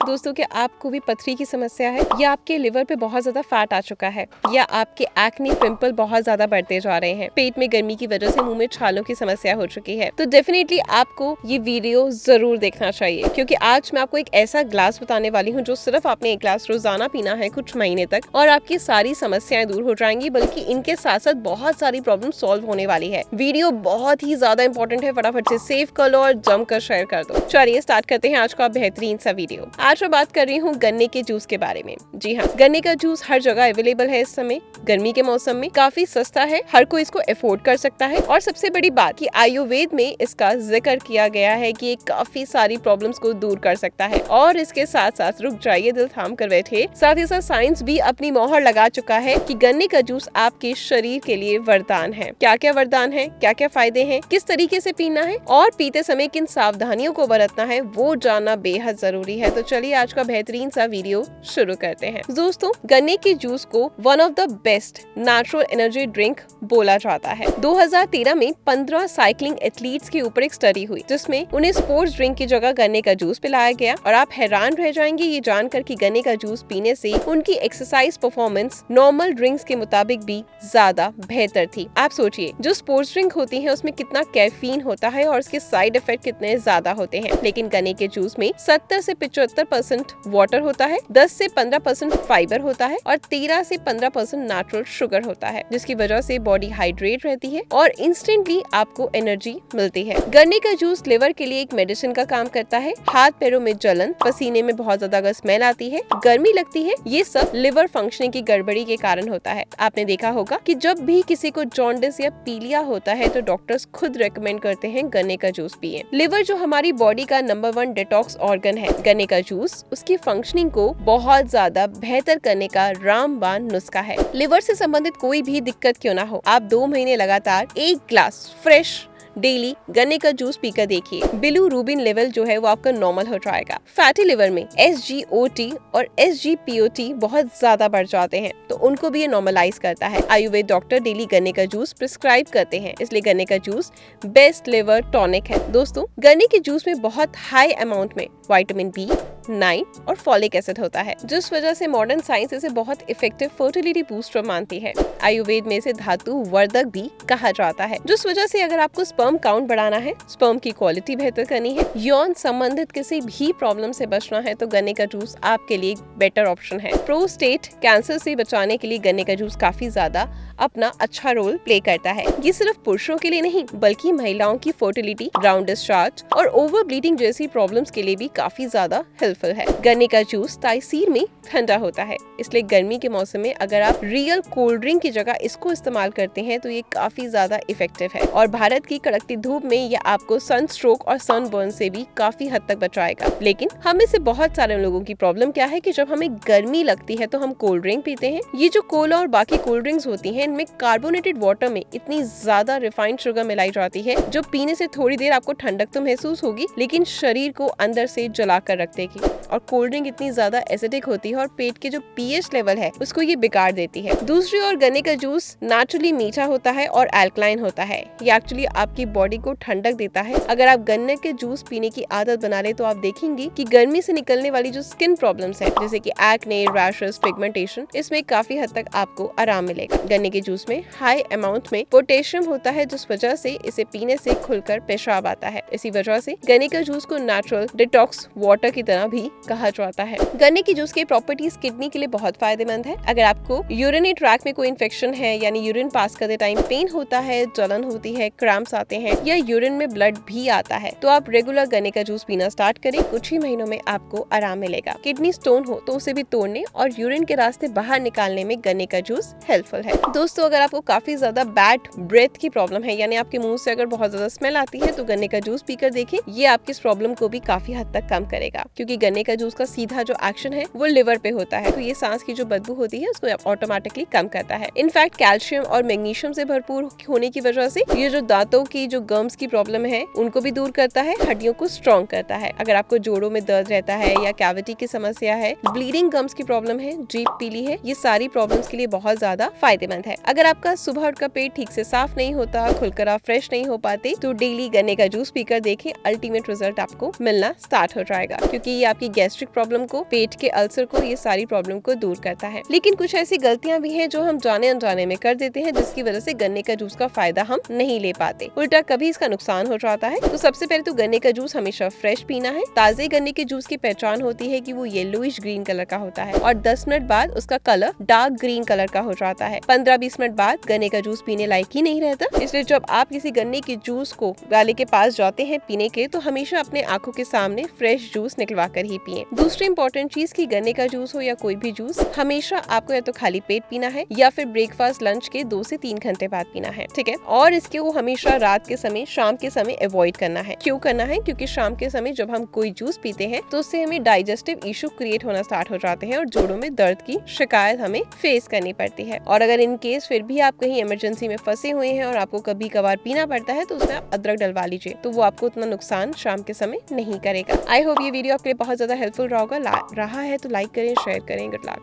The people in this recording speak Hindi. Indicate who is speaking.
Speaker 1: दोस्तों, क्या आपको भी पथरी की समस्या है, या आपके लिवर पे बहुत ज्यादा फैट आ चुका है, या आपके एक्ने पिंपल बहुत ज्यादा बढ़ते जा रहे हैं, पेट में गर्मी की वजह से मुंह में छालों की समस्या हो चुकी है, तो डेफिनेटली आपको ये वीडियो जरूर देखना चाहिए, क्योंकि आज मैं आपको एक ऐसा ग्लास बताने वाली हूँ जो सिर्फ आपने एक ग्लास रोजाना पीना है कुछ महीने तक, और आपकी सारी समस्याएं दूर हो जाएंगी, बल्कि इनके साथ साथ बहुत सारी प्रॉब्लम सॉल्व होने वाली है। वीडियो बहुत ही ज्यादा इंपॉर्टेंट है, फटाफट से सेव कर लो और जमकर शेयर कर दो। चलिए स्टार्ट करते हैं आज का बेहतरीन सा वीडियो। आज मैं बात कर रही हूँ गन्ने के जूस के बारे में। जी हाँ, गन्ने का जूस हर जगह अवेलेबल है। इस समय गर्मी के मौसम में काफी सस्ता है, हर कोई इसको अफोर्ड कर सकता है, और सबसे बड़ी बात कि आयुर्वेद में इसका जिक्र किया गया है कि ये काफी सारी प्रॉब्लम्स को दूर कर सकता है। और इसके साथ साथ रुक जाइए, दिल थाम कर बैठे, साथ ही साथ साइंस भी अपनी मोहर लगा चुका है कि गन्ने का जूस आपके शरीर के लिए वरदान है। क्या क्या वरदान है, क्या क्या फायदे हैं, किस तरीके से पीना है और पीते समय किन सावधानियों को बरतना है, वो जानना बेहद जरूरी है। तो चलिए आज का बेहतरीन सा वीडियो शुरू करते हैं। दोस्तों, गन्ने के जूस को one of the best natural energy drink बोला जाता है। 2013 में 15 साइकिलिंग एथलीट्स के ऊपर एक स्टडी हुई, जिसमें उन्हें स्पोर्ट्स ड्रिंक की जगह गन्ने का जूस पिलाया गया, और आप हैरान रह जाएंगे ये जानकर कि गन्ने का जूस पीने से उनकी एक्सरसाइज परफॉर्मेंस नॉर्मल ड्रिंक्स के मुताबिक भी ज्यादा बेहतर थी। आप सोचिए, जो स्पोर्ट्स ड्रिंक होती है उसमें कितना कैफीन होता है और उसके साइड इफेक्ट कितने ज्यादा होते हैं, लेकिन गन्ने के जूस में 70 से 75% वाटर होता है, 10 से 15% फाइबर होता है, और 13 से 15% नेचुरल शुगर होता है, जिसकी वजह से बॉडी हाइड्रेट रहती है और इंस्टेंटली आपको एनर्जी मिलती है। गन्ने का जूस लिवर के लिए एक मेडिसिन का काम करता है। हाथ पैरों में जलन, पसीने में बहुत ज्यादा अगर स्मेल आती है, गर्मी लगती है, ये सब लिवर फंक्शनिंग की गड़बड़ी के कारण होता है। आपने देखा होगा कि जब भी किसी को जॉन्डिस या पीलिया होता है तो डॉक्टर्स खुद रेकमेंड करते हैं गन्ने का जूस पिए। लिवर जो हमारी बॉडी का नंबर 1 डिटॉक्स ऑर्गन है, गन्ने का जूस उसकी फंक्शनिंग को बहुत ज्यादा बेहतर करने का रामबाण नुस्खा है। लिवर से संबंधित कोई भी दिक्कत क्यों ना हो, आप 2 महीने लगातार एक ग्लास फ्रेश डेली गन्ने का जूस पीकर देखिए, बिलीरुबिन लेवल जो है वो आपका नॉर्मल हो जाएगा। फैटी लिवर में SGOT और SGPOT बहुत ज्यादा बढ़ जाते हैं, तो उनको भी ये नॉर्मलाइज करता है। आयुर्वेद डॉक्टर डेली गन्ने का जूस प्रिस्क्राइब करते हैं, इसलिए गन्ने का जूस बेस्ट लिवर टॉनिक है। दोस्तों, गन्ने के जूस में बहुत हाई अमाउंट में विटामिन B9 और फॉलिक एसिड होता है, जिस वजह से मॉडर्न साइंस इसे बहुत इफेक्टिव फर्टिलिटी बूस्टर मानती है। आयुर्वेद में इसे धातु वर्धक भी कहा जाता है, जिस वजह से अगर आपको स्पर्म काउंट बढ़ाना है, स्पर्म की क्वालिटी बेहतर करनी है, यौन संबंधित किसी भी प्रॉब्लम से बचना है, तो गन्ने का जूस आपके लिए बेटर ऑप्शन है। प्रोस्टेट कैंसर से बचाने के लिए गन्ने का जूस काफी ज्यादा अपना अच्छा रोल प्ले करता है। ये सिर्फ पुरुषों के लिए नहीं, बल्कि महिलाओं की फर्टिलिटी, ग्राउंड डिस्चार्ज और ओवर ब्लीडिंग जैसी प्रॉब्लम्स के लिए भी काफी ज्यादा हेल्पफुल है। गन्ने का जूस तासीर में ठंडा होता है, इसलिए गर्मी के मौसम में अगर आप रियल कोल्ड ड्रिंक की जगह इसको इस्तेमाल करते हैं तो ये काफी ज्यादा इफेक्टिव है, और भारत की कड़कती धूप में ये आपको सन स्ट्रोक और सनबर्न से भी काफी हद तक बचाएगा। लेकिन हम में से बहुत सारे लोगों की प्रॉब्लम क्या है कि जब हमें गर्मी लगती है तो हम कोल्ड ड्रिंक पीते हैं। ये जो कोला और बाकी कोल्ड ड्रिंक्स होती हैं, इनमें कार्बोनेटेड वाटर में इतनी ज्यादा रिफाइंड शुगर मिलाई जाती है, जो पीने से थोड़ी देर आपको ठंडक तो महसूस होगी, लेकिन शरीर को अंदर से जला कर रख देगी। और कोल्ड ड्रिंक इतनी ज्यादा एसिडिक होती है और पेट के जो pH लेवल है उसको ये बिगाड़ देती है। दूसरी ओर गन्ने का जूस नेचुरली मीठा होता है और एल्कलाइन होता है। ये एक्चुअली आपकी बॉडी को ठंडक देता है। अगर आप गन्ने के जूस पीने की आदत बना ले तो आप देखेंगे कि गर्मी से निकलने वाली जो स्किन प्रॉब्लम्स है, जैसे कि एक्ने, रैशेस, पिगमेंटेशन, इसमें काफी हद तक आपको आराम मिलेगा। गन्ने के जूस में हाई अमाउंट में पोटेशियम होता है, जिस वजह से इसे पीने से खुलकर पेशाब आता है। इसी वजह से गन्ने का जूस को नेचुरल डिटॉक्स वाटर की तरह भी कहा जाता है। गन्ने की जूस की प्रॉपर्टीज किडनी के लिए बहुत फायदेमंद है। अगर आपको यूरिनरी ट्रैक में कोई इन्फेक्शन है, यानी यूरिन पास करते टाइम पेन होता है, जलन होती है, क्रैम्प्स आते हैं, या यूरिन में ब्लड भी आता है, तो आप रेगुलर गन्ने का जूस पीना स्टार्ट करें। कुछ ही महीनों में आपको आराम मिलेगा। किडनी स्टोन हो तो उसे भी तोड़ने और यूरिन के रास्ते बाहर निकालने में गन्ने का जूस हेल्पफुल है। दोस्तों, अगर आपको काफी ज्यादा बैड ब्रेथ की प्रॉब्लम है, यानी आपके मुंह से अगर बहुत ज्यादा स्मेल आती है, तो गन्ने का जूस पीकर देखिए, ये आपकी इस प्रॉब्लम को भी काफी हद तक कम करेगा, क्योंकि गन्ने का जूस का सीधा जो एक्शन है वो लिवर पे होता है, तो ये सांस की जो बदबू होती है उसको ऑटोमेटिकली कम करता है। इनफैक्ट कैल्शियम और मैग्नीशियम से भरपूर होने की वजह से ये जो दांतों की जो गम्स की प्रॉब्लम है उनको भी दूर करता है, हड्डियों को स्ट्रॉन्ग करता है। अगर आपको जोड़ों में दर्द रहता है या कैविटी की समस्या है, ब्लीडिंग गम्स की प्रॉब्लम है, जीभ पीली है, ये सारी प्रॉब्लम्स के लिए बहुत ज्यादा फायदेमंद है। अगर आपका सुबह उठकर पेट ठीक से साफ नहीं होता, खुलकर आप फ्रेश नहीं हो पाते, तो डेली गन्ने का जूस पीकर देखें, अल्टीमेट रिजल्ट आपको मिलना स्टार्ट हो जाएगा, क्योंकि ये आपकी गैस्ट्रिक प्रॉब्लम को, पेट के अल्सर को, ये सारी प्रॉब्लम को दूर करता है। लेकिन कुछ ऐसी गलतियां भी हैं जो हम जाने अनजाने में कर देते हैं, जिसकी वजह से गन्ने का जूस का फायदा हम नहीं ले पाते, उल्टा कभी इसका नुकसान हो जाता है। तो सबसे पहले तो गन्ने का जूस हमेशा फ्रेश पीना है। ताजे गन्ने के जूस की पहचान होती है कि वो येलोइश ग्रीन कलर का होता है और 10 मिनट बाद उसका कलर डार्क ग्रीन कलर का हो जाता है। 15-20 मिनट बाद गन्ने का जूस पीने लायक ही नहीं रहता। इसलिए जब आप किसी गन्ने के जूस को वाले के पास जाते हैं पीने के, तो हमेशा अपने आंखों के सामने फ्रेश जूस निकलवा कर ही पिए। दूसरी इंपॉर्टेंट चीज की गन्ने का जूस हो या कोई भी जूस, हमेशा आपको या तो खाली पेट पीना है या फिर ब्रेकफास्ट लंच के 2 से 3 घंटे बाद पीना है, ठीक है। और इसके वो हमेशा रात के समय, शाम के समय अवॉइड करना है। क्यों करना है? क्योंकि शाम के समय जब हम कोई जूस पीते हैं तो उससे हमें डाइजेस्टिव इशू क्रिएट होना स्टार्ट हो जाते हैं और जोड़ों में दर्द की शिकायत हमें फेस करनी पड़ती है। और अगर इन केस फिर भी आप कहीं इमरजेंसी में फंसे हुए हैं और आपको कभी कभार पीना पड़ता है, तो उसमें आप अदरक डलवा लीजिए, तो वो आपको उतना नुकसान शाम के समय नहीं करेगा। आई होप ये वीडियो आपके लिए बहुत ज्यादा हेल्पफुल रहा है तो लाइक करें, शेयर करें। Good luck.